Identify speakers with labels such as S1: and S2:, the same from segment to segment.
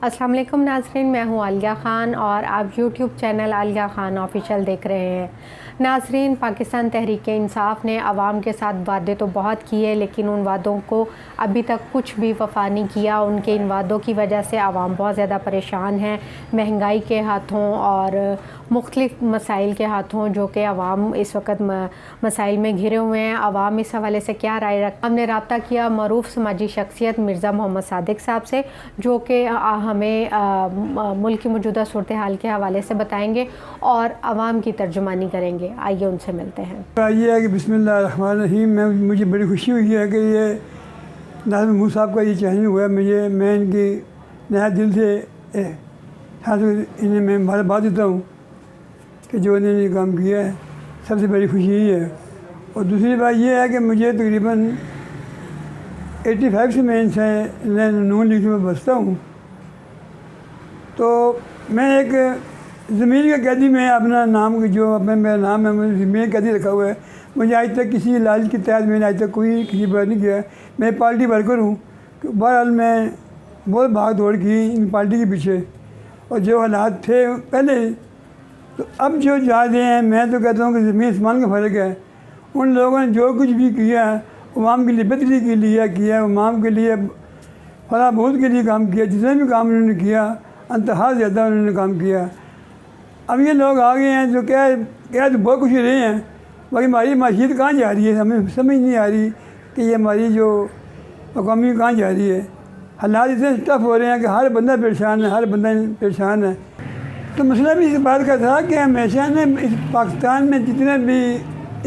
S1: अस्सलाम वालेकुम नाज़रीन, मैं हूँ आलिया ख़ान और आप YouTube channel Alia Khan official देख रहे हैं। नाज़रीन, पाकिस्तान तहरीक-ए-इंसाफ़ ने आवाम के साथ वादे तो बहुत किए, लेकिन उन वादों को अभी तक कुछ भी वफ़ा नहीं किया। उनके इन वादों की वजह से आवाम बहुत ज़्यादा परेशान है, महंगाई के हाथों और मुख्तलिफ़ मसाइल के हाथों, जो कि आवाम इस वक्त मसाइल में घिरे हुए हैं। आवाम इस हवाले से क्या राय रख, हमने रब्ता किया मरूफ़ समाजी शख्सियत मिर्ज़ा मोहम्मद सादिक साहब से, जो कि हमें मुल्क की मौजूदा सूरत हाल के हवाले से बताएंगे और आवाम की तर्जुमानी करेंगे। आइए उनसे मिलते हैं।
S2: ये है कि बिस्मिल्लाहिर्रहमानिर्रहीम, मुझे बड़ी खुशी हुई है कि ये नाज़िम महमूद साहब का ये चैनल हुआ है। मैं इनकी नया दिल से इन्हें मैं मुबारकबाद देता हूँ कि जो इन्होंने काम किया है, सबसे बड़ी खुशी यही है। और दूसरी बात ये है कि मुझे तकरीबन 85 से मैं इनसे नून लीग में बसता हूँ, तो मैं एक ज़मीन के कैदी में अपना नाम, जो अपना मेरा नाम है, मुझे ज़मीन कैदी रखा हुआ है। मुझे आज तक किसी लालच के तहत मैंने आज तक कोई किसी पर नहीं किया। मैं पार्टी वर्कर हूँ, बहरहाल मैं बहुत भाग दौड़ की इन पार्टी के पीछे, और जो हालात थे पहले, तो अब जो ज़्यादा हैं, मैं तो कहता हूँ कि ज़मीन आसमान का फ़र्क है। उन लोगों ने जो कुछ भी किया, अवाम के लिए बेहतरी के लिए किया, अवाम के लिए फलाह बहुत के लिए काम किया। जितने भी काम उन्होंने किया, अंतहा ज़्यादा उन्होंने काम किया। अब ये लोग आ गए हैं जो क्या तो बहुत कुछ रहे हैं, बाकी हमारी माशियत कहाँ जा रही है, हमें समझ नहीं आ रही कि ये हमारी जो अवामी कहाँ जा रही है। हालात इतने टफ हो रहे हैं कि हर बंदा परेशान है, हर बंदा परेशान है। तो मसला भी इस बात का था कि हमेशा ने इस पाकिस्तान में जितने भी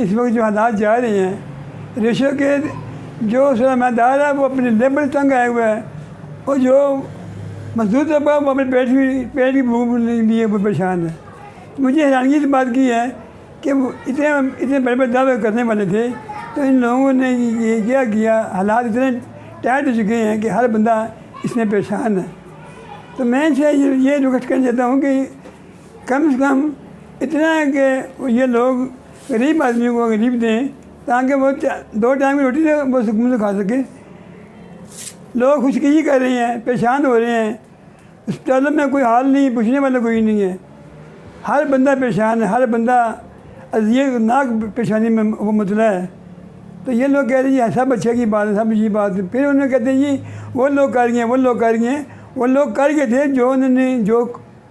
S2: इस वक्त जो हालात जा रहे हैं, रेशो के जो सरमादार है वो अपने लेबर तंग आए हुए है, और जो मजदूर तबका वो अपने पेट की भूख लिए वो परेशान है। मुझे हैरानगी इस बात की है कि वो इतने बड़े बड़े दावे करने वाले थे, तो इन लोगों ने ये क्या किया, हालात इतने टाइट हो चुके हैं कि हर बंदा इसमें परेशान है। तो मैं इनसे ये रिक्वेस्ट करना चाहता हूँ कि कम से कम इतना है कि ये लोग गरीब आदमी को गरीब दें, ताकि वो 2 टाइम की रोटी वो सुकून से खा सके। लोग खुशकी कर रहे हैं, परेशान हो रहे हैं, अस्पतालों में कोई हाल नहीं, पूछने वाला कोई नहीं है, हर बंदा परेशान है, हर बंदा अज़ियतनाक परेशानी में वो मुबतला है। तो ये लोग कह रहे हैं सब अच्छे की बात है, सब अच्छी बात है। फिर उन्होंने कहते हैं जी वो लोग कर गए, वो लोग कर गए। वो लोग कर गए थे जो उन्होंने, जो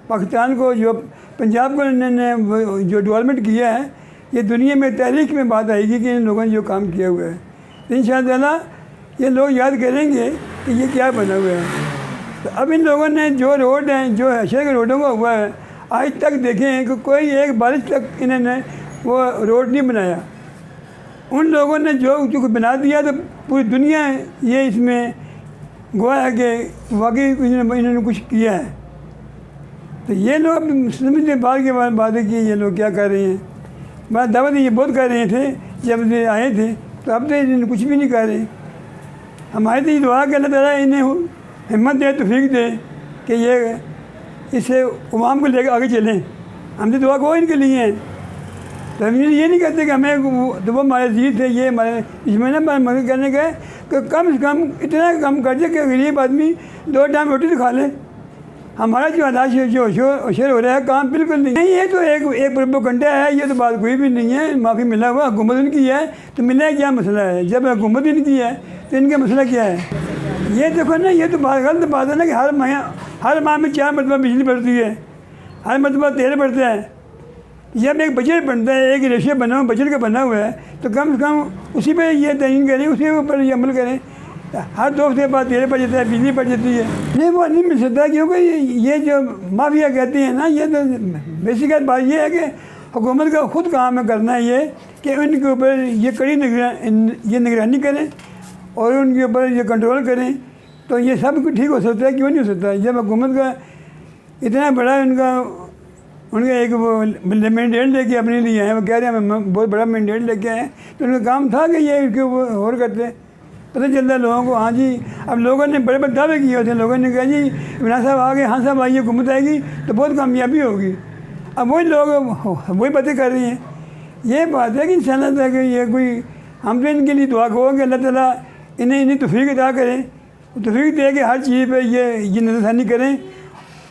S2: पाकिस्तान को, जो पंजाब को उन्होंने जो डेवलपमेंट किया है, ये दुनिया में तारीख में बात आएगी कि इन लोगों ने जो काम किया हुआ है। तो इंशाअल्लाह ये लोग याद करेंगे कि ये क्या बना हुआ है। तो अब इन लोगों ने जो रोड हैं, जो शहर के रोडों का हुआ है, आज तक देखें कि कोई एक बारिश तक इन्होंने वो रोड नहीं बनाया। उन लोगों ने जो बना दिया, तो पूरी दुनिया ये इसमें गवाह है कि वाकई इन्होंने कुछ किया है। तो ये लोग समझते बात के बाद बातें की, ये लोग क्या कर रहे हैं। मैं दावत ये बहुत कर रहे थे जब ये आए थे, तो अब तो इन्होंने कुछ भी नहीं कर रहे। हमारी तो ये दुआ कि अल्लाह ताला इन्हें हिम्मत दे, तौफीक दे कि ये इससे अवाम को लेकर आगे चलें। हम तो दुआ को इनके लिए हैं। तो हम ये नहीं कहते कि हमें तो वो हमारे जीत है, ये हमारे इसमें ना मदद करने का है कि कम से कम इतना कम कर दे कि गरीब आदमी 2 टाइम रोटी तो खा ले। हमारा जो हालात जो होशर हो रहा है, काम बिल्कुल नहीं। ये तो एक प्रोपेगेंडा है, ये तो बात कोई भी नहीं है। माफ़ी मिला हुआ हुकूमत उनकी है, तो मिलना क्या मसला है। जब हुकूमत इनकी है तो इनका मसला क्या है। ये देखो ना, ये तो बात गलत बात है ना कि हर माह में 4 मरतबा बिजली बढ़ती है, हर मरतबा तेल बढ़ता है। जब एक बजट बनता है, एक रेशियो बना हुआ बजट का बना हुआ है, तो कम से कम उसी पर ये तयन करें, उसी के ऊपर ये अमल करें। हर 2 हफ्ते बाद तेल बढ़ जाता है, बिजली बढ़ जाती है। नहीं, वो नहीं मिल सकता, क्योंकि ये जो माफिया कहते हैं ना, ये तो बेसिक बात ये है कि हुकूमत का ख़ुद काम है करना है ये कि उनके ऊपर ये कड़ी निगरानी करें और उनके ऊपर ये कंट्रोल करें, तो ये सब कुछ ठीक हो सकता है। क्यों नहीं हो सकता। जब हुकूमत का इतना बड़ा उनका एक वो मैंडेट लेके अपने लिए आए, वो कह रहे हैं हम बहुत बड़ा मैंडेट लेके आए, तो उनका काम था कि ये इनके और करते। पता चलता है लोगों को, हाँ जी। अब लोगों ने बड़े बड़े दावे किए होते, लोगों ने कहा जी इमरान साहब आ गए, हाँ साहब आइए, हुकूमत आएगी तो बहुत कामयाबी होगी। अब वही लोग वही बातें कर रही हैं। ये बात है कि इंशाअल्लाह कि ये कोई, हम तो इनके लिए दुआ करो कि अल्लाह ताला इन्हें तौफीक अता करें, तौफीक दे कि हर चीज़ पर ये नज़रसानी करें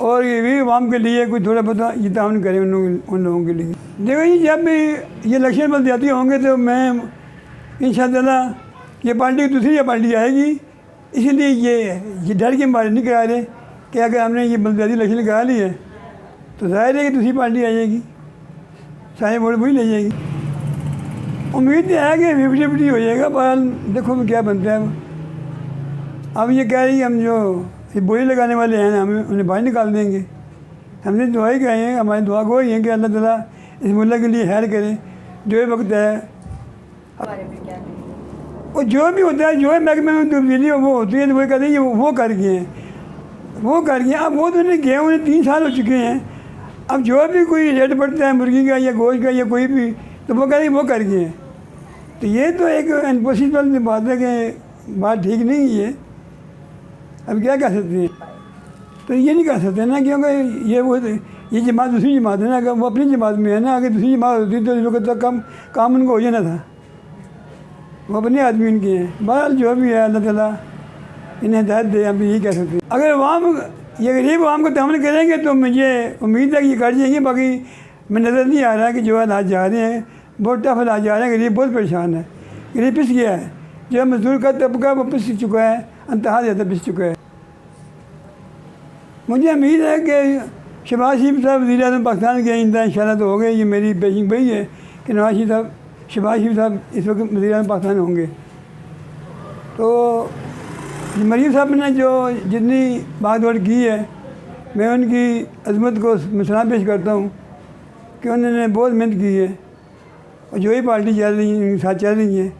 S2: और ये भी आवाम के लिए कुछ थोड़ा बहुत ये ताउन करें उन लोगों के लिए। देखो जी, जब भी ये इलेक्शन बलदियाती होंगे तो मैं इंशाअल्लाह ये पार्टी दूसरी ये पार्टी आएगी, इसीलिए ये डर के मारे नहीं करा रहे कि अगर हमने ये बलदियाती इलेक्शन करा ली है तो जाहिर है कि दूसरी पार्टी आ जाएगी, सारे वोट वही ले जाएगी। उम्मीद है कि 50-50 हो जाएगा, पर देखो क्या बनता है। अब ये कह रही हम जो ये बोली लगाने वाले हैं हमें उन्हें बाहर निकाल देंगे। हमने दुआ ही कहे हैं, हमारी दुआ को ही है कि अल्लाह ताला इस मुल्क के लिए खैर करे। जो वक्त है और जो भी होता है, जो है महकमे में तब्दीली वो होती है तो वो कहते हैं वो कर गए हैं, वो कर गए। अब वो तो नहीं गए, उन्हें 3 साल हो चुके हैं। अब जो भी कोई रेट बढ़ता है मुर्गी का या गोश्त का या कोई भी, तो वो कहते हैं वो कर गए हैं। तो ये तो एक इम्पॉसिबल बात है कि बात ठीक नहीं है। अब क्या कह सकते हैं, तो ये नहीं कह सकते ना, क्योंकि ये जमात दूसरी जमात है ना। अगर वो अपनी जमात में है ना, अगर दूसरी जमात होती तो इस वक्त तक काम उनको हो जाना था। वो अपने आदमी उनके हैं। बहरहाल जो भी है अल्लाह ताला इन्हें हिदायत दे, हम यही कह सकते हैं। अगर अवाम ये गरीब आवाम को तहमल करेंगे तो मुझे उम्मीद है कि ये कर जाएंगे। बाकी मैं नज़र नहीं आ रहा कि जो हालात जा रहे हैं बहुत टफ हालात जा रहे हैं। गरीब बहुत परेशान है, गरीब पिस गया है। जो मजदूर का तबका वो पिस चुका है, अंतहा ज़्यादा पिस चुका है। मुझे उम्मीद है कि शहबाज शरीफ साहब वज़ीर आज़म पाकिस्तान के आइंदा इंशाअल्लाह तो हो गए। ये मेरी पेशिंग वही है कि नवाज शरीफ साहब शहबाज शरीफ साहब इस वक्त वज़ीर आज़म पाकिस्तान होंगे। तो मरीम साहब ने जो जितनी भाग दौड़ की है, मैं उनकी अज़मत को मैं सलाम पेश करता हूँ कि उन्होंने बहुत मेहनत की है। और जो ही पार्टी चल रही है, उनके साथ चल रही हैं,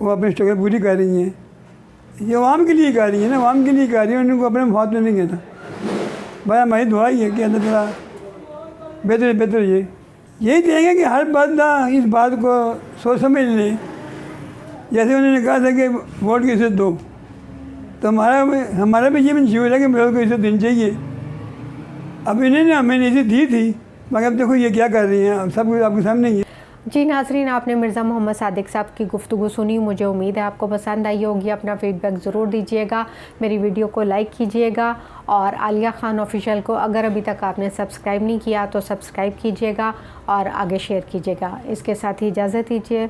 S2: वो अपनी स्ट्रगल पूरी कर रही हैं। ये आवाम के लिए कर रही है ना, आवाम के लिए कर रही है, उनको अपने मफाद में नहीं कहता। भाई हमारी दुआ ही है कि अल्लाह ताला बेहतर यही देंगे कि हर बंदा इस बात को सोच समझ ले। जैसे उन्होंने कहा था कि वोट की इज़्ज़त दो, तो हमारा भी ये मंशूर है कि वोट को इज़्ज़त देनी चाहिए। अब इन्होंने हमें इज़्ज़त दी थी, मगर अब देखो ये क्या कर रही हैं, अब सब कुछ आपके सामने ही है।
S1: जी नाज़रीन, आपने मिर्ज़ा मोहम्मद सादिक साहब की गुफ्तगू सुनी। मुझे उम्मीद है आपको पसंद आई होगी। अपना फ़ीडबैक ज़रूर दीजिएगा, मेरी वीडियो को लाइक कीजिएगा और आलिया खान ऑफिशियल को अगर अभी तक आपने सब्सक्राइब नहीं किया तो सब्सक्राइब कीजिएगा और आगे शेयर कीजिएगा। इसके साथ ही इजाज़त दीजिए।